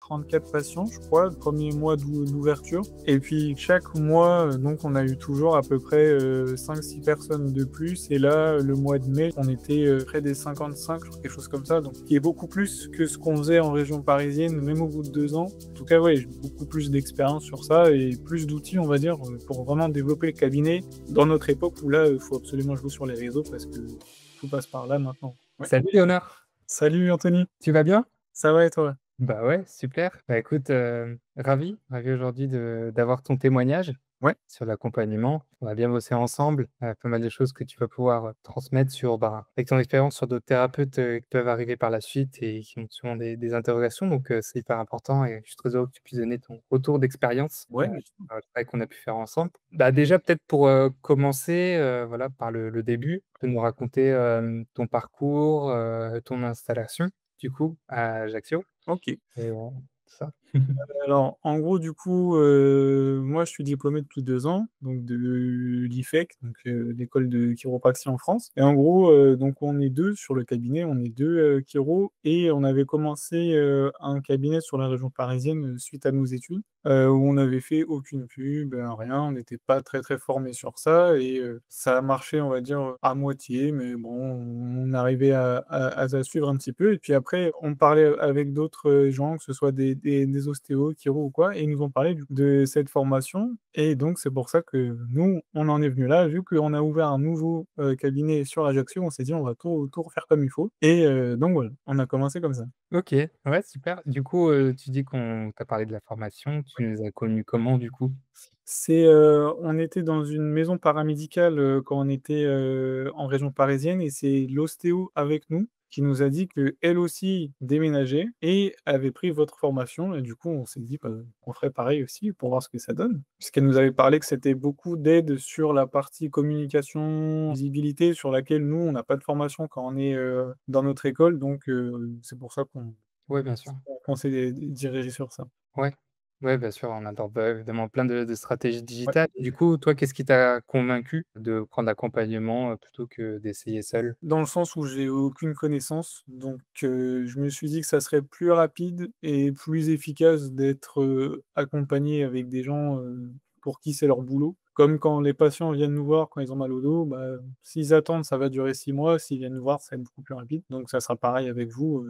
34 patients, je crois, le premier mois d'ouverture. Et puis chaque mois, donc on a eu toujours à peu près 5-6 personnes de plus. Et là, le mois de mai, on était près des 55, je crois, quelque chose comme ça. Donc, qui est beaucoup plus que ce qu'on faisait en région parisienne, même au bout de 2 ans. En tout cas, ouais, j'ai beaucoup plus d'expérience sur ça et plus d'outils, on va dire, pour vraiment développer le cabinet dans notre époque où là, il faut absolument jouer sur les réseaux parce que tout passe par là maintenant. Ouais. Salut Léonard, Salut Anthony, tu vas bien? ça va et toi? Bah ouais, super. Bah écoute, ravi aujourd'hui de d'avoir ton témoignage Ouais. sur l'accompagnement. On va bien bosser ensemble, pas mal de choses que tu vas pouvoir, transmettre sur, bah, avec ton expérience sur d'autres thérapeutes, qui peuvent arriver par la suite et qui ont souvent des interrogations donc c'est hyper important et je suis très heureux que tu puisses donner ton retour d'expérience, Ouais, sur le travail qu'on a pu faire ensemble. Bah déjà peut-être pour, commencer, voilà, par le début, tu peux nous raconter, ton parcours, ton installation, du coup, à Ajaccio? OK. Et ça. Alors, en gros, du coup, moi, je suis diplômé depuis 2 ans, donc de l'IFEC, donc l'école de chiropraxie en France. Et en gros, donc on est 2 sur le cabinet, on est 2 chiro et on avait commencé, un cabinet sur la région parisienne, suite à nos études, où on n'avait fait aucune pub, rien. On n'était pas très, très formés sur ça et ça a marché, on va dire, à moitié, mais bon, on arrivait à suivre un petit peu et puis après, on parlait avec d'autres, gens, que ce soit des ostéos, chiro ou quoi et ils nous ont parlé de cette formation et donc c'est pour ça que nous, on en est venu là. Vu qu'on a ouvert un nouveau, cabinet sur Ajaccio, on s'est dit: «On va tout refaire comme il faut» et donc voilà, on a commencé comme ça. OK, ouais, super. Du coup, tu dis qu'on t'a parlé de la formation, tu les as connus comment, du coup? On était dans une maison paramédicale, quand on était, en région parisienne et c'est l'ostéo avec nous qui nous a dit qu'elle aussi déménageait et avait pris votre formation et du coup, on s'est dit: «Bah, on ferait pareil aussi pour voir ce que ça donne». Puisqu'elle nous avait parlé que c'était beaucoup d'aide sur la partie communication, visibilité sur laquelle nous, on n'a pas de formation quand on est, dans notre école donc c'est pour ça Ouais, bien sûr. qu'on s'est dirigé sur ça. Ouais. Ouais, bien sûr, on adore, bah, évidemment plein de stratégies Ouais. digitales. Du coup, toi, qu'est-ce qui t'a convaincu de prendre l'accompagnement, plutôt que d'essayer seul? Dans le sens où j'ai aucune connaissance, donc je me suis dit que ça serait plus rapide et plus efficace d'être, accompagné avec des gens, pour qui c'est leur boulot. Comme quand les patients viennent nous voir quand ils ont mal au dos, bah, s'ils attendent, ça va durer 6 mois, s'ils viennent nous voir, ça va être beaucoup plus rapide. Donc ça sera pareil avec vous,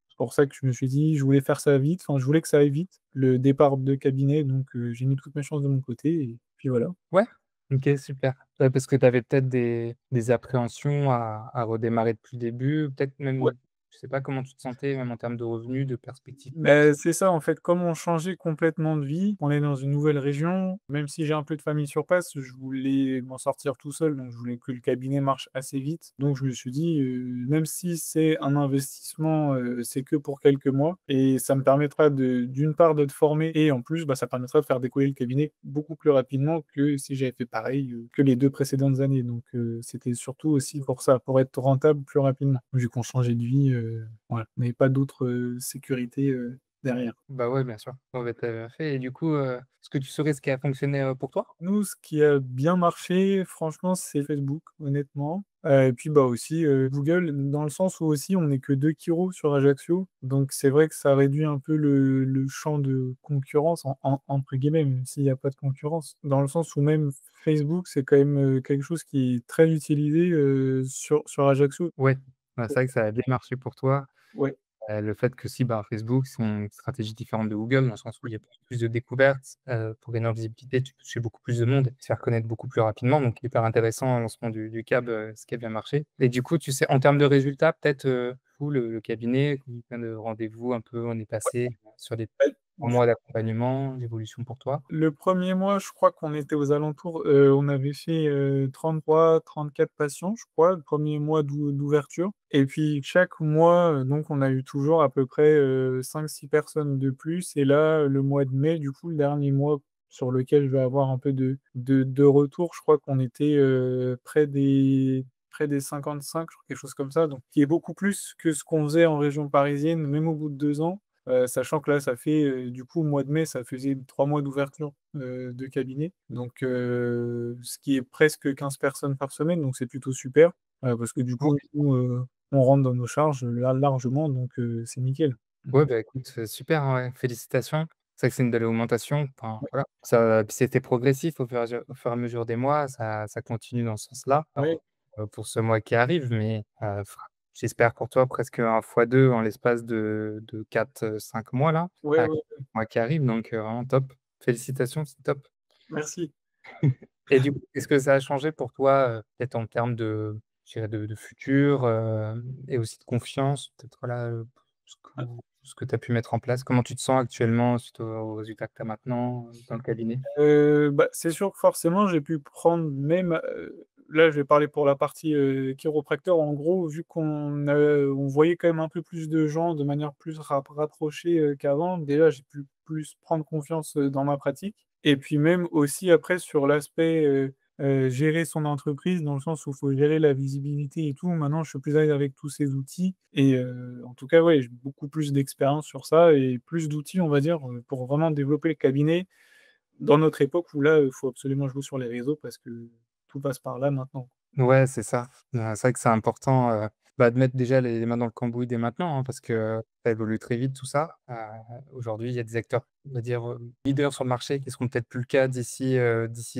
c'est pour ça que je me suis dit: «Je voulais faire ça vite», enfin je voulais que ça aille vite, le départ de cabinet, donc j'ai mis toutes mes chances de mon côté et puis voilà. Ouais? OK, super. Ouais, parce que tu avais peut-être des appréhensions à redémarrer depuis le début, peut-être Ouais. même, je sais pas comment tu te sentais, même en termes de revenus, de perspectives pro? Beh, c'est ça en fait, comme on changeait complètement de vie, on est dans une nouvelle région, même si j'ai un peu de famille sur place, je voulais m'en sortir tout seul, donc je voulais que le cabinet marche assez vite. Donc je me suis dit, même si c'est un investissement, c'est que pour quelques mois et ça me permettra d'une part d'être formé et en plus, bah, ça permettra de faire décoller le cabinet beaucoup plus rapidement que si j'avais fait pareil, que les 2 précédentes années. Donc c'était surtout aussi pour ça, pour être rentable plus rapidement, vu qu'on changeait de vie, voilà, on n'avait pas d'autres, sécurités, derrière. Bah, ouais, bien sûr. Ouais, bah, tu as bien fait et du coup, est-ce que tu saurais ce qui a fonctionné, pour toi? Nous, ce qui a bien marché, franchement, c'est Facebook, honnêtement. Et puis, bah, aussi, Google, dans le sens où aussi on n'est que 2 chiros sur Ajaccio, donc c'est vrai que ça réduit un peu le champ de concurrence entre guillemets, même s'il y a pas de concurrence. Dans le sens où même Facebook, c'est quand même, quelque chose qui est très utilisé, sur Ajaccio. Ouais, bah, c'est vrai que ça a bien marché pour toi. Ouais. Le fait que si, bah, Facebook, c'est une stratégie différente de Google, dans le sens où il y a beaucoup plus de découvertes, pour gagner en visibilité, tu peux toucher beaucoup plus de monde et te faire connaître beaucoup plus rapidement, donc hyper intéressant au lancement du CAB, ce qui a bien marché et du coup, tu sais, en termes de résultats, peut-être, vous, le cabinet, combien de rendez-vous un peu on est passé sur les Ouais. 3 mois d'accompagnement, d'évolution pour toi? Le premier mois, je crois qu'on était aux alentours, on avait fait, 33-34 patients, je crois, le premier mois d'ouverture et puis chaque mois, donc on a eu toujours à peu près, 5-6 personnes de plus et là, le mois de mai, du coup, le dernier mois sur lequel je vais avoir un peu de retour, je crois qu'on était, près des 55, je crois, quelque chose comme ça, donc qui est beaucoup plus que ce qu'on faisait en région parisienne, même au bout de 2 ans. Sachant que là, ça fait, du coup, au mois de mai, ça faisait 3 mois d'ouverture, de cabinet, donc ce qui est presque 15 personnes par semaine, donc c'est plutôt super, parce que du coup, OK. nous, on rentre dans nos charges, là, largement, donc c'est nickel. Ouais, bah, écoute, super, hein, ouais, félicitations. C'est vrai que c'est une belle augmentation, enfin, Ouais, voilà. Ça puis c'était progressif au fur et à mesure des mois, ça continue dans ce sens-là. ouais, Pour ce mois qui arrive, mais j'espère pour toi presque un fois 2 en l'espace de 4, 5 mois là, ouais, ouais, mois qui arrive donc vraiment top. Félicitations, c'est top. merci. Et du coup, est-ce que ça a changé pour toi, peut-être en termes de je dirais de futur, et aussi de confiance, peut-être voilà, ce que tu as pu mettre en place? Comment tu te sens actuellement suite aux résultats que tu as maintenant, dans le cabinet? Bah, c'est sûr que forcément, j'ai pu prendre même, là, je vais parler pour la partie, chiropracteur. En gros, vu on voyait quand même un peu plus de gens de manière plus rapprochée, qu'avant, déjà, j'ai pu plus prendre confiance, dans ma pratique et puis même aussi après sur l'aspect, gérer son entreprise dans le sens où il faut gérer la visibilité et tout. Maintenant, je suis plus à l'aise avec tous ces outils et en tout cas, ouais, j'ai beaucoup plus d'expérience sur ça et plus d'outils, on va dire, pour vraiment développer le cabinet dans notre époque où là, il faut absolument jouer sur les réseaux parce que tout passe par là maintenant. Ouais, c'est ça. C'est vrai que c'est important, bah, de mettre déjà les mains dans le cambouis dès maintenant, hein, parce que ça évolue très vite tout ça. Aujourd'hui, il y a des acteurs, on va dire, leaders sur le marché qui seront peut-être plus le cas d'ici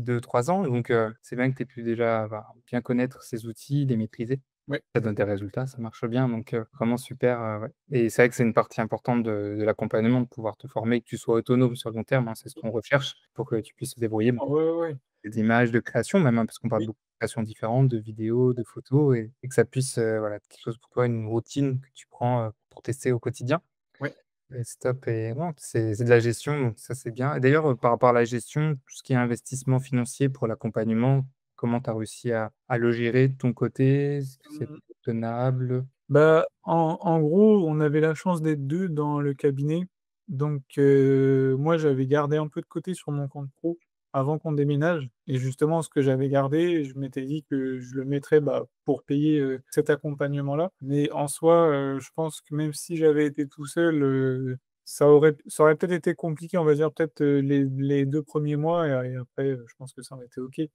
2, 3 ans. Donc, c'est bien que tu aies pu déjà, bah, bien connaître ces outils, les maîtriser. Ouais. Ça donne des résultats, ça marche bien, donc vraiment super, ouais. Et c'est vrai que c'est une partie importante de l'accompagnement, de pouvoir te former, que tu sois autonome sur le long terme, hein, c'est ce qu'on recherche pour que tu puisses te débrouiller. Ah ouais, ouais, ouais. Des images, de création même, hein, parce qu'on parle Oui, beaucoup de créations différentes, de vidéos, de photos et que ça puisse, voilà, être quelque chose pour toi, une routine que tu prends, pour tester au quotidien ouais. et c'est top et non, c'est de la gestion, donc ça, c'est bien et d'ailleurs, par rapport à la gestion, tout ce qui est investissement financier pour l'accompagnement, comment tu as réussi à le gérer de ton côté? Est-ce que c'est Mmh. tenable? Bah, en gros, on avait la chance d'être 2 dans le cabinet. Donc, moi, j'avais gardé un peu de côté sur mon compte pro avant qu'on déménage et justement, ce que j'avais gardé, je m'étais dit que je le mettrais, bah, pour payer, cet accompagnement-là. Mais en soi, je pense que même si j'avais été tout seul, ça aurait peut-être été compliqué, on va dire, peut-être, les 2 premiers mois et après, je pense que ça aurait été OK. De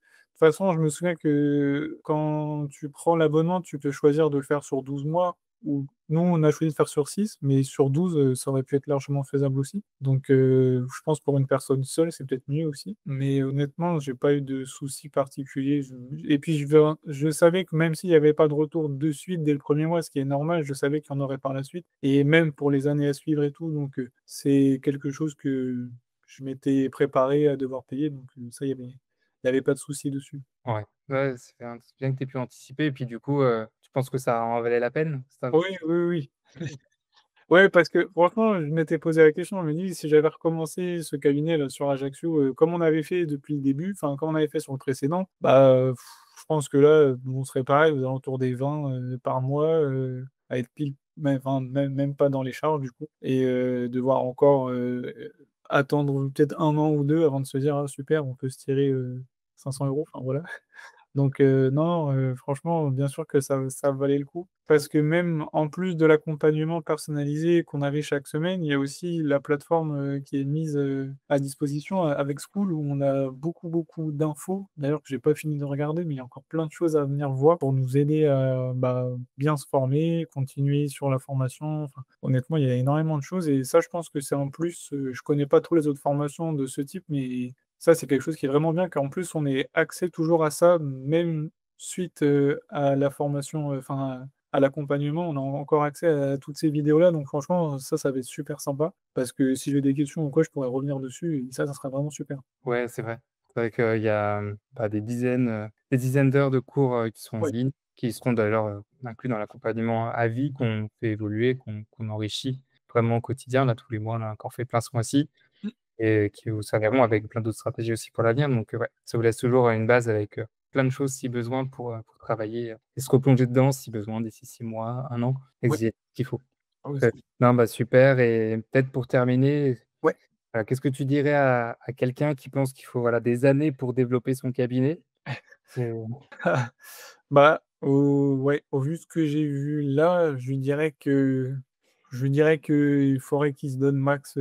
toute façon, je me souviens que quand tu prends l'abonnement, tu peux choisir de le faire sur 12 mois ou nous, on a choisi de faire sur 6, mais sur 12, ça aurait pu être largement faisable aussi. Donc, je pense pour une personne seule, c'est peut-être mieux aussi. Mais honnêtement, j'ai pas eu de soucis particuliers. Et puis je savais que même s'il y avait pas de retour de suite dès le premier mois, ce qui est normal, je savais qu'il y en aurait par la suite et même pour les années à suivre et tout. Donc, c'est quelque chose que je m'étais préparé à devoir payer. Donc, ça, il y avait pas de souci dessus. Ouais, ouais, c'est bien que tu aies pu anticiper et puis du coup, tu penses que ça en valait la peine? Ça Oui, oui, oui. Ouais, parce que franchement, je m'étais posé la question, je me dis: «Si j'avais recommencé ce cabinet-là sur Ajaccio, comme on avait fait depuis le début, enfin, comme on avait fait sur le précédent, bah, je pense que là, on serait pareil aux alentours des 20, par mois, à être pile même enfin, même pas dans les charges du coup et devoir encore, attendre peut-être 1 an ou 2 avant de se dire: «Ah super, on peut se tirer, 500 €», enfin voilà. Donc non, franchement, bien sûr que ça valait le coup. Parce que même en plus de l'accompagnement personnalisé qu'on avait chaque semaine, il y a aussi la plateforme, qui est mise, à disposition avec School où on a beaucoup, beaucoup d'infos. D'ailleurs que j'ai pas fini de regarder, mais il y a encore plein de choses à venir voir pour nous aider à, bah, bien se former, continuer sur la formation. Enfin, honnêtement, il y a énormément de choses et ça, je pense que c'est en plus, je connais pas trop les autres formations de ce type, mais ça, c'est quelque chose qui est vraiment bien, qu'en plus on ait accès toujours à ça, même suite, à la formation, enfin, à l'accompagnement, on a encore accès à toutes ces vidéos-là, donc franchement, ça va être super sympa parce que si j'ai des questions ou quoi, je pourrais revenir dessus et ça sera vraiment super. ouais, c'est vrai. C'est vrai qu'il y a, bah, des dizaines d'heures de cours, qui sont en Ouais. ligne, qui seront d'ailleurs, inclus dans l'accompagnement à vie qu'on fait évoluer, qu'on enrichit vraiment au quotidien. Là, tous les mois, on a encore fait plein ce mois-ci Mmh, et qui vous serviront avec plein d'autres stratégies aussi pour l'avenir. Donc, ouais, ça vous laisse toujours, une base avec, plein de choses si besoin pour travailler, et se replonger dedans si besoin d'ici 6 mois, 1 an et que ouais. vous ayez tout ce qu'il faut. Ah ouais, Ouais. c'est Non, bah, super et peut-être pour terminer, ouais. qu'est-ce que tu dirais à quelqu'un qui pense qu'il faut, voilà, des années pour développer son cabinet? C'est Bah, ouais, au vu de ce que j'ai vu là, je lui dirais qu'il faudrait qu'il se donne max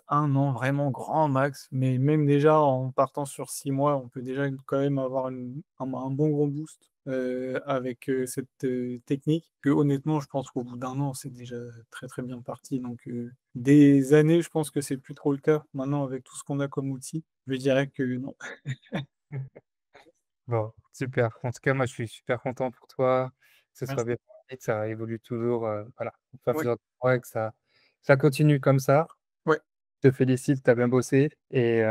1 an, vraiment grand max, mais même déjà en partant sur 6 mois, on peut déjà quand même avoir un bon gros boost. avec, cette, technique que honnêtement, je pense qu'au bout d'1 an, c'est déjà très, très bien parti donc des années, je pense que c'est plus trop le cas. Maintenant avec tout ce qu'on a comme outil, je dirais que non. Bon, super. En tout cas, moi, je suis super content pour toi, que ce soit Merci. bien parti, que ça évolue toujours, voilà, au fur et à Ouais, mesure du temps et que ça continue comme ça. ouais, Je te félicite, tu as bien bossé et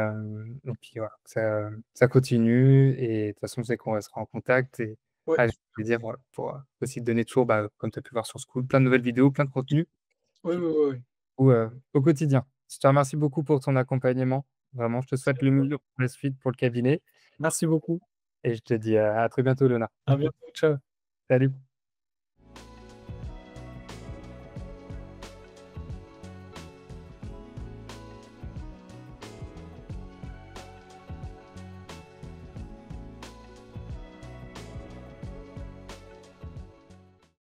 puis voilà, que ça continue et de toute façon, je sais qu'on restera en contact et ouais, avec plaisir, voilà, pour, aussi te donner toujours, bah, comme tu as pu voir sur School, plein de nouvelles vidéos, plein de contenus ouais, qui ouais, ouais, ouais. ou, au quotidien. Je te remercie beaucoup pour ton accompagnement. Vraiment, je te Merci souhaite à le toi. meilleur pour la suite pour le cabinet Merci beaucoup. et je te dis à très bientôt, Léonard. À bientôt. Ciao. Salut.